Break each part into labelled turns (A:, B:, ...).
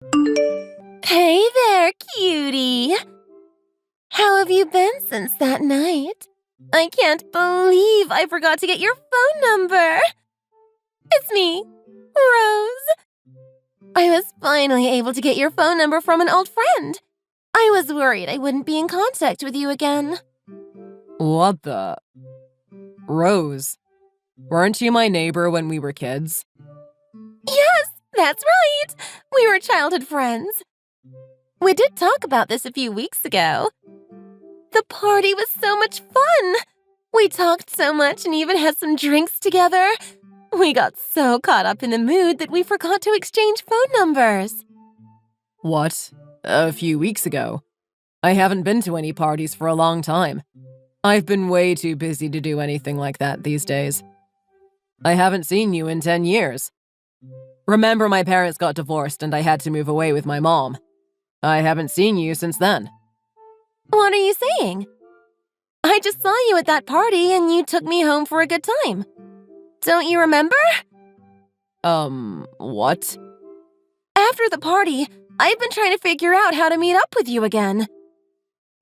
A: Hey there, cutie! How have you been since that night? I can't believe I forgot to get your phone number! It's me, Rose. I was finally able to get your phone number from an old friend. I was worried I wouldn't be in contact with you again.
B: What the? Rose, weren't you my neighbor when we were kids?
A: Yes, that's right! We were childhood friends. We did talk about this a few weeks ago. The party was so much fun! We talked so much and even had some drinks together. We got so caught up in the mood that we forgot to exchange phone numbers.
B: What? A few weeks ago? I haven't been to any parties for a long time. I've been way too busy to do anything like that these days. I haven't seen you in 10 years. Remember, my parents got divorced and I had to move away with my mom. I haven't seen you since then.
A: What are you saying? I just saw you at that party and you took me home for a good time. Don't you remember?
B: What?
A: After the party, I've been trying to figure out how to meet up with you again.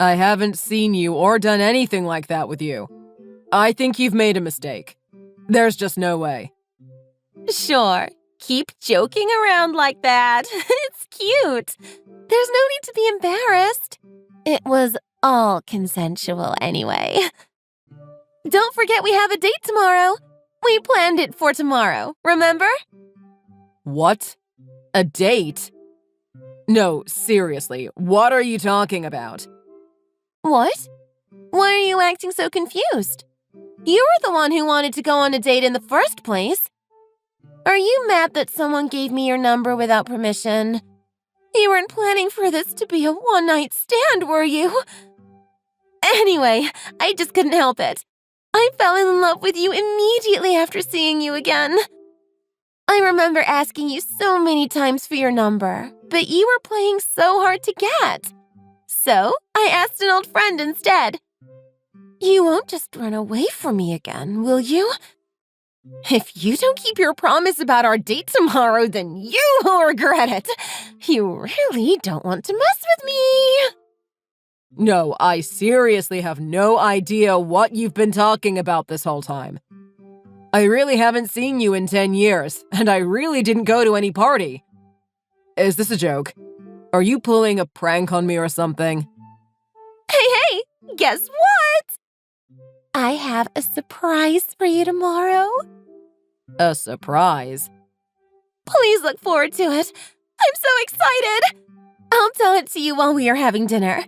B: I haven't seen you or done anything like that with you. I think you've made a mistake. There's just no way.
A: Sure, keep joking around like that. It's cute. There's no need to be embarrassed. It was all consensual anyway. Don't forget we have a date tomorrow. We planned it for tomorrow, remember?
B: What? A date? No, seriously, what are you talking about?
A: What? Why are you acting so confused? You were the one who wanted to go on a date in the first place. Are you mad that someone gave me your number without permission? You weren't planning for this to be a one-night stand, were you? Anyway, I just couldn't help it. I fell in love with you immediately after seeing you again. I remember asking you so many times for your number, but you were playing so hard to get. So, I asked an old friend instead. You won't just run away from me again, will you? If you don't keep your promise about our date tomorrow, then you will regret it. You really don't want to mess with me.
B: No, I seriously have no idea what you've been talking about this whole time. I really haven't seen you in 10 years, and I really didn't go to any party. Is this a joke? Are you pulling a prank on me or something?
A: Hey, guess what? I have a surprise for you tomorrow.
B: A surprise?
A: Please look forward to it. I'm so excited. I'll tell it to you while we are having dinner.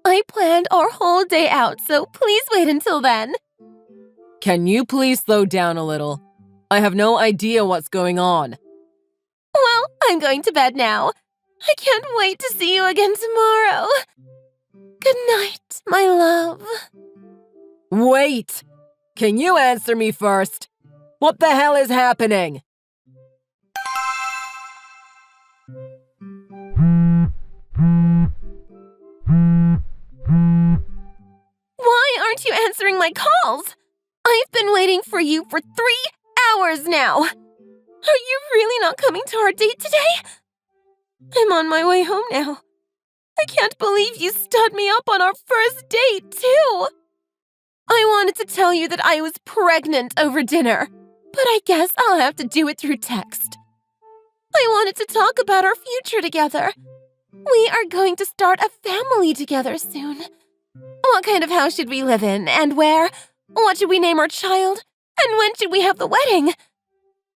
A: I planned our whole day out, so please wait until then.
B: Can you please slow down a little? I have no idea what's going on.
A: Well, I'm going to bed now. I can't wait to see you again tomorrow. Good night, my love.
B: Wait! Can you answer me first? What the hell is happening?
A: Why aren't you answering my calls? I've been waiting for you for 3 hours now. Are you really not coming to our date today? I'm on my way home now. I can't believe you stood me up on our first date, too. I wanted to tell you that I was pregnant over dinner, but I guess I'll have to do it through text. I wanted to talk about our future together. We are going to start a family together soon. What kind of house should we live in, and where? What should we name our child? And when should we have the wedding?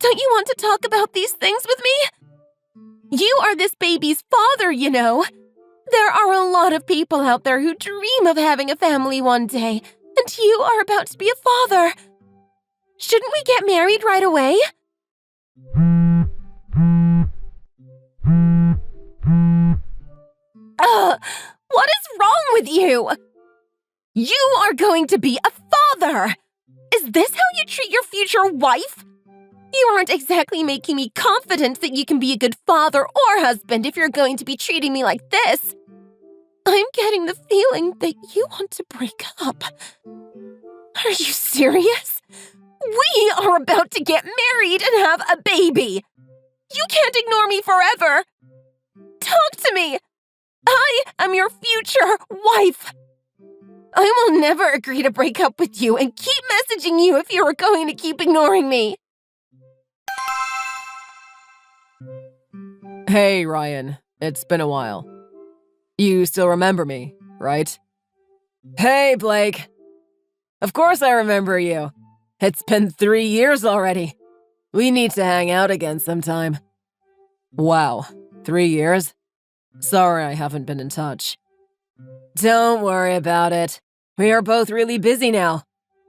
A: Don't you want to talk about these things with me? You are this baby's father, you know. There are a lot of people out there who dream of having a family one day, and you are about to be a father. Shouldn't we get married right away? What is wrong with you? You are going to be a father! Is this how you treat your future wife? You aren't exactly making me confident that you can be a good father or husband if you're going to be treating me like this. I'm getting the feeling that you want to break up. Are you serious? We are about to get married and have a baby. You can't ignore me forever. talk to me! I am your future wife! I will never agree to break up with you and keep messaging you if you are going to keep ignoring me.
B: Hey, Ryan. It's been a while. You still remember me, right? Hey, Blake. Of course I remember you. It's been 3 years already. We need to hang out again sometime. Wow, 3 years? Sorry I haven't been in touch. Don't worry about it. We are both really busy now.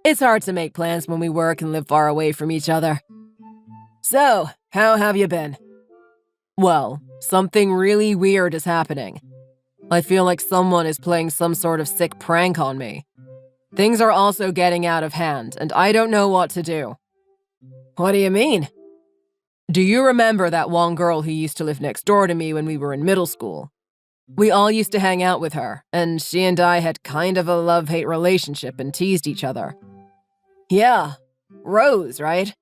B: It's hard to make plans when we work and live far away from each other. So, how have you been? Well, something really weird is happening. I feel like someone is playing some sort of sick prank on me. Things are also getting out of hand, and I don't know what to do. What do you mean? Do you remember that one girl who used to live next door to me when we were in middle school? We all used to hang out with her, and she and I had kind of a love-hate relationship and teased each other. Yeah, Rose, right?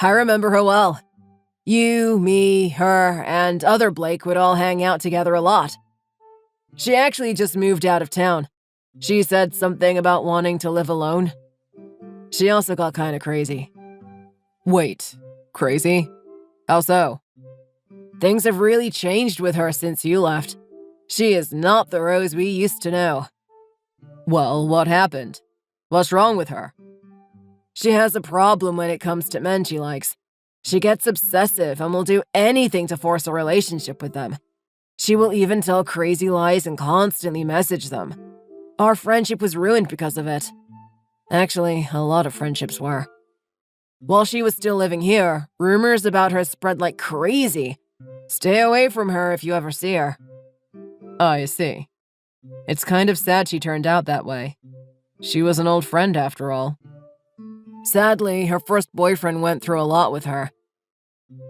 B: I remember her well. You, me, her, and other Blake would all hang out together a lot. She actually just moved out of town. She said something about wanting to live alone. She also got kind of crazy. Wait, crazy? How so? Things have really changed with her since you left. She is not the Rose we used to know. Well, what happened? What's wrong with her? She has a problem when it comes to men she likes. She gets obsessive and will do anything to force a relationship with them. She will even tell crazy lies and constantly message them. Our friendship was ruined because of it. Actually, a lot of friendships were. While she was still living here, rumors about her spread like crazy. Stay away from her if you ever see her. I see. It's kind of sad she turned out that way. She was an old friend after all. Sadly, her first boyfriend went through a lot with her.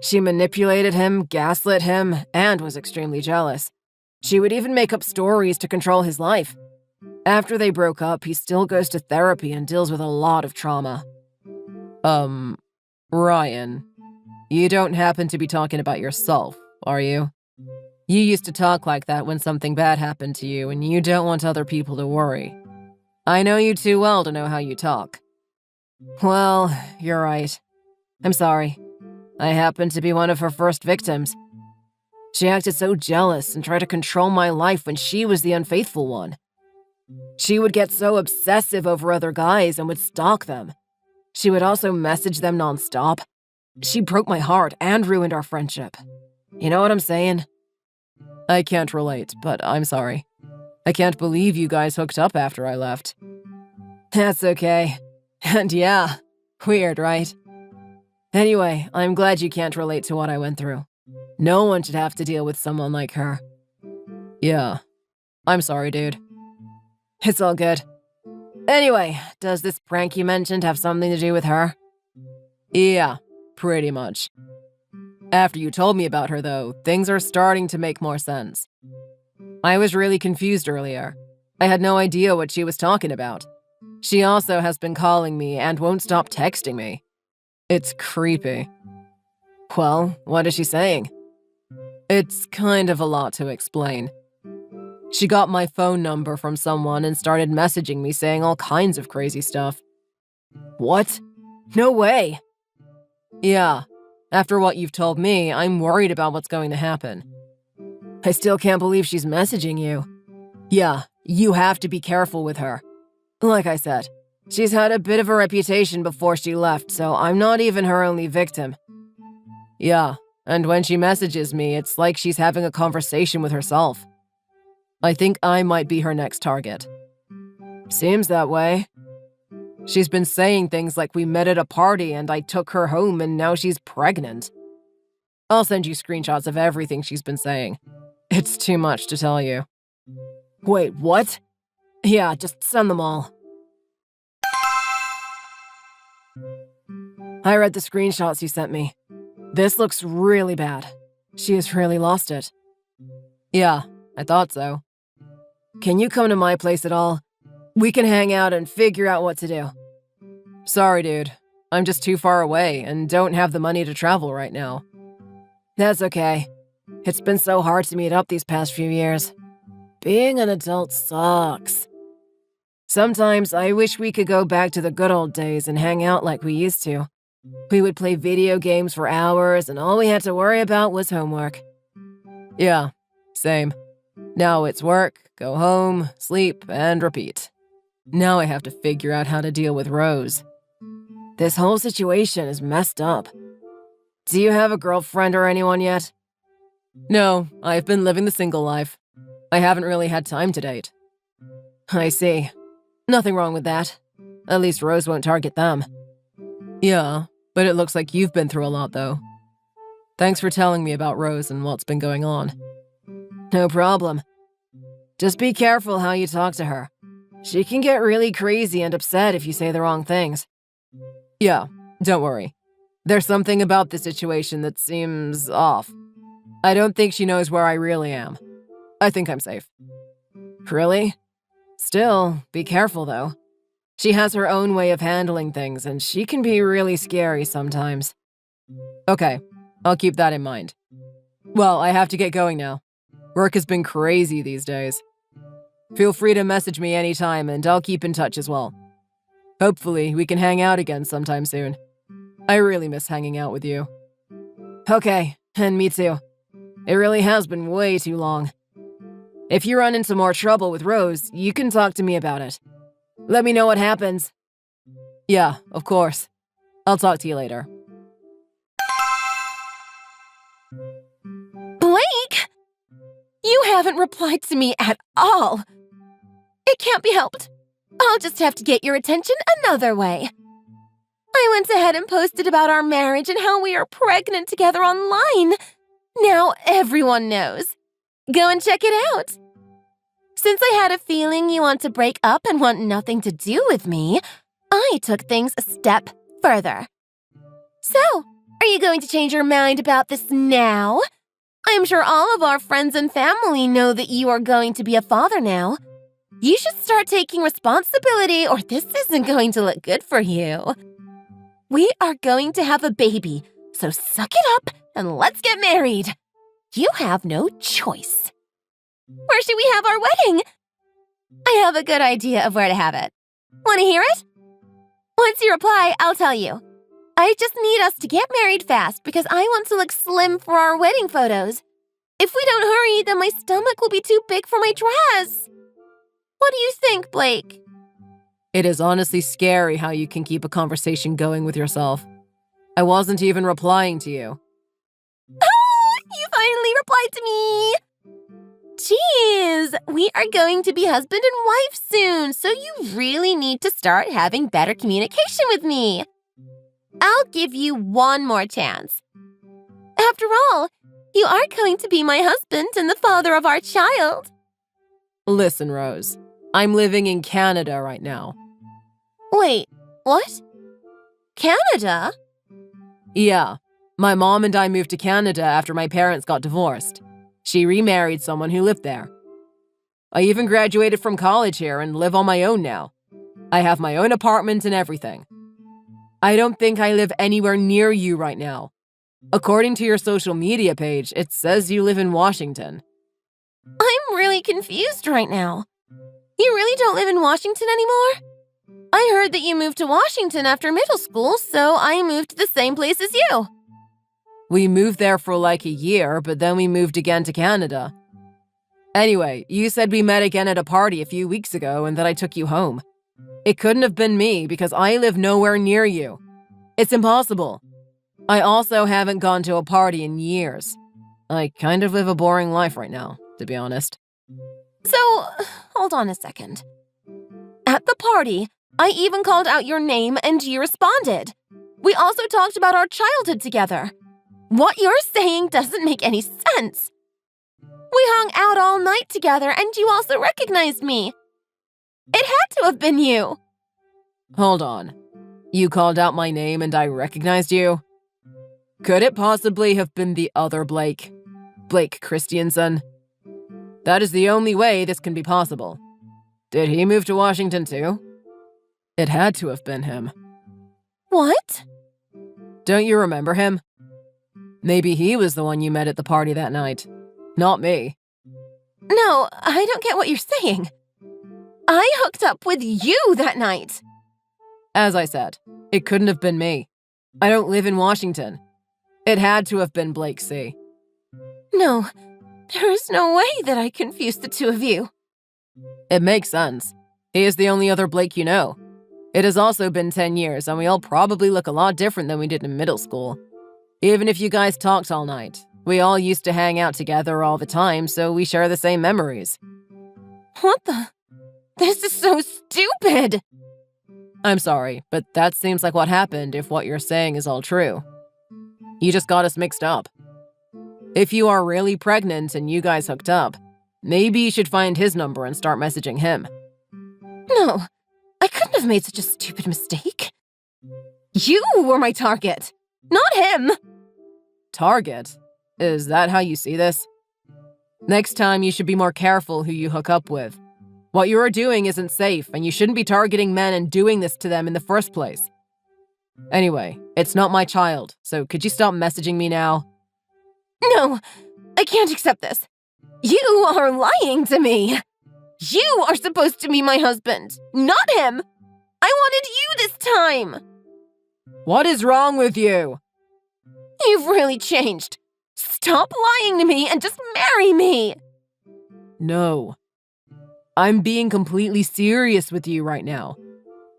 B: She manipulated him, gaslit him, and was extremely jealous. She would even make up stories to control his life. After they broke up, he still goes to therapy and deals with a lot of trauma. Ryan, you don't happen to be talking about yourself, are you? You used to talk like that when something bad happened to you, and you don't want other people to worry. I know you too well to know how you talk. Well, you're right. I'm sorry. I happened to be one of her first victims. She acted so jealous and tried to control my life when she was the unfaithful one. She would get so obsessive over other guys and would stalk them. She would also message them nonstop. She broke my heart and ruined our friendship. You know what I'm saying? I can't relate, but I'm sorry. I can't believe you guys hooked up after I left. That's okay. And yeah, weird, right? Anyway, I'm glad you can't relate to what I went through. No one should have to deal with someone like her. Yeah, I'm sorry, dude. It's all good. Anyway, does this prank you mentioned have something to do with her? Yeah, pretty much. After you told me about her, though, things are starting to make more sense. I was really confused earlier. I had no idea what she was talking about. She also has been calling me and won't stop texting me. It's creepy. Well, what is she saying? It's kind of a lot to explain. She got my phone number from someone and started messaging me saying all kinds of crazy stuff. What? No way! Yeah, after what you've told me, I'm worried about what's going to happen. I still can't believe she's messaging you. Yeah, you have to be careful with her. Like I said, she's had a bit of a reputation before she left, so I'm not even her only victim. Yeah, and when she messages me, it's like she's having a conversation with herself. I think I might be her next target. Seems that way. She's been saying things like we met at a party and I took her home and now she's pregnant. I'll send you screenshots of everything she's been saying. It's too much to tell you. Wait, what? Yeah, just send them all. I read the screenshots you sent me. This looks really bad. She has really lost it. Yeah, I thought so. Can you come to my place at all? We can hang out and figure out what to do. Sorry, dude. I'm just too far away and don't have the money to travel right now. That's okay. It's been so hard to meet up these past few years. Being an adult sucks. Sometimes I wish we could go back to the good old days and hang out like we used to. We would play video games for hours and all we had to worry about was homework. Yeah, same. Now it's work, go home, sleep, and repeat. Now I have to figure out how to deal with Rose. This whole situation is messed up. Do you have a girlfriend or anyone yet? No, I've been living the single life. I haven't really had time to date. I see. Nothing wrong with that. At least Rose won't target them. Yeah, but it looks like you've been through a lot, though. Thanks for telling me about Rose and what's been going on. No problem. Just be careful how you talk to her. She can get really crazy and upset if you say the wrong things. Yeah, don't worry. There's something about the situation that seems off. I don't think she knows where I really am. I think I'm safe. Really? Still, be careful though. She has her own way of handling things and she can be really scary sometimes. Okay, I'll keep that in mind. Well, I have to get going now. Work has been crazy these days. Feel free to message me anytime and I'll keep in touch as well. Hopefully, we can hang out again sometime soon. I really miss hanging out with you. Okay, and me too. It really has been way too long. If you run into more trouble with Rose, you can talk to me about it. Let me know what happens. Yeah, of course. I'll talk to you later.
A: Blake! You haven't replied to me at all. It can't be helped. I'll just have to get your attention another way. I went ahead and posted about our marriage and how we are pregnant together online. Now everyone knows. Go and check it out. Since I had a feeling you want to break up and want nothing to do with me, I took things a step further. So, are you going to change your mind about this now? I'm sure all of our friends and family know that you are going to be a father now. You should start taking responsibility or this isn't going to look good for you. We are going to have a baby, so suck it up and let's get married. You have no choice. Where should we have our wedding? I have a good idea of where to have it. Want to hear it? Once you reply, I'll tell you. I just need us to get married fast because I want to look slim for our wedding photos. If we don't hurry, then my stomach will be too big for my dress. What do you think, Blake?
B: It is honestly scary how you can keep a conversation going with yourself. I wasn't even replying to you.
A: Oh, you finally replied to me! Jeez, we are going to be husband and wife soon, so you really need to start having better communication with me. I'll give you one more chance. After all, you are going to be my husband and the father of our child.
B: Listen, Rose, I'm living in Canada right now.
A: Wait, what? Canada?
B: Yeah, my mom and I moved to Canada after my parents got divorced. She remarried someone who lived there. I even graduated from college here and live on my own now. I have my own apartment and everything. I don't think I live anywhere near you right now. According to your social media page, it says you live in Washington.
A: I'm really confused right now. You really don't live in Washington anymore? I heard that you moved to Washington after middle school, so I moved to the same place as you.
B: We moved there for like a year, but then we moved again to Canada. Anyway, you said we met again at a party a few weeks ago and that I took you home. It couldn't have been me because I live nowhere near you. It's impossible. I also haven't gone to a party in years. I kind of live a boring life right now, to be honest.
A: So, hold on a second. At the party, I even called out your name and you responded. We also talked about our childhood together. What you're saying doesn't make any sense. We hung out all night together and you also recognized me. It had to have been you.
B: Hold on. You called out my name and I recognized you? Could it possibly have been the other Blake? Blake Christiansen? That is the only way this can be possible. Did he move to Washington too? It had to have been him.
A: What?
B: Don't you remember him? Maybe he was the one you met at the party that night. Not me.
A: No, I don't get what you're saying. I hooked up with you that night.
B: As I said, it couldn't have been me. I don't live in Washington. It had to have been Blake C.
A: No, there is no way that I confused the two of you.
B: It makes sense. He is the only other Blake you know. It has also been 10 years, and we all probably look a lot different than we did in middle school. Even if you guys talked all night, we all used to hang out together all the time, so we share the same memories.
A: What the? This is so stupid!
B: I'm sorry, but that seems like what happened if what you're saying is all true. You just got us mixed up. If you are really pregnant and you guys hooked up, maybe you should find his number and start messaging him.
A: No, I couldn't have made such a stupid mistake. You were my target, not him!
B: Target? Is that how you see this? Next time you should be more careful who you hook up with. What you are doing isn't safe, and you shouldn't be targeting men and doing this to them in the first place. Anyway, it's not my child, so could you stop messaging me now?
A: No, I can't accept this. You are lying to me. You are supposed to be my husband, not him. I wanted you this time.
B: What is wrong with you?
A: You've really changed. Stop lying to me and just marry me.
B: No. I'm being completely serious with you right now.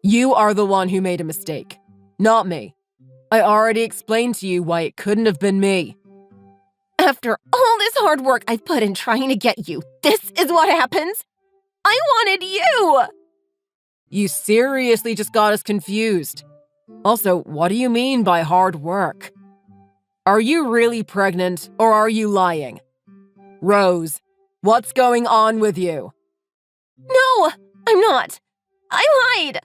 B: You are the one who made a mistake, not me. I already explained to you why it couldn't have been me.
A: After all this hard work I've put in trying to get you, this is what happens? I wanted you!
B: You seriously just got us confused. Also, what do you mean by hard work? Are you really pregnant, or are you lying? Rose, what's going on with you?
A: No, I'm not. I lied.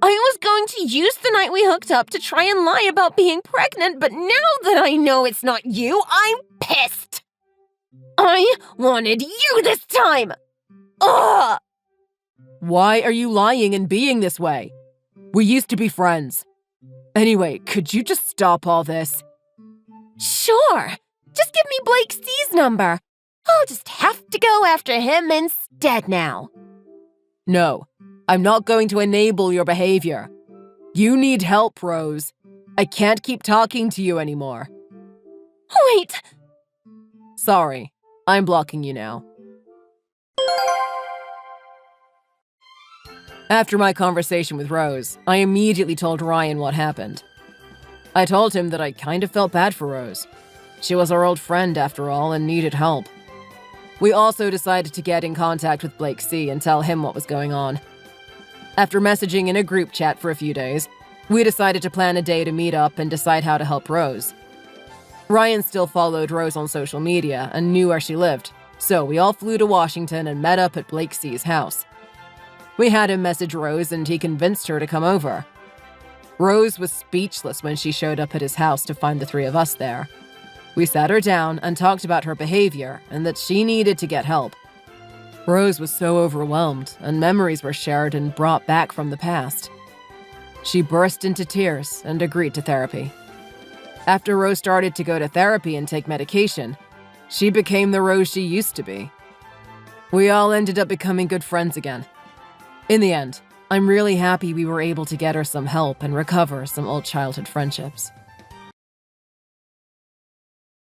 A: I was going to use the night we hooked up to try and lie about being pregnant, but now that I know it's not you, I'm pissed. I wanted you this time. Ugh!
B: Why are you lying and being this way? We used to be friends. Anyway, could you just stop all this?
A: Sure. Just give me Blake C's number. I'll just have to go after him instead now.
B: No, I'm not going to enable your behavior. You need help, Rose. I can't keep talking to you anymore.
A: Wait.
B: Sorry, I'm blocking you now. After my conversation with Rose, I immediately told Ryan what happened. I told him that I kind of felt bad for Rose. She was our old friend after all and needed help. We also decided to get in contact with Blake C and tell him what was going on. After messaging in a group chat for a few days, we decided to plan a day to meet up and decide how to help Rose. Ryan still followed Rose on social media and knew where she lived, so we all flew to Washington and met up at Blake C's house. We had him message Rose and he convinced her to come over. Rose was speechless when she showed up at his house to find the three of us there. We sat her down and talked about her behavior and that she needed to get help. Rose was so overwhelmed, and memories were shared and brought back from the past. She burst into tears and agreed to therapy. After Rose started to go to therapy and take medication, she became the Rose she used to be. We all ended up becoming good friends again. In the end, I'm really happy we were able to get her some help and recover some old childhood friendships.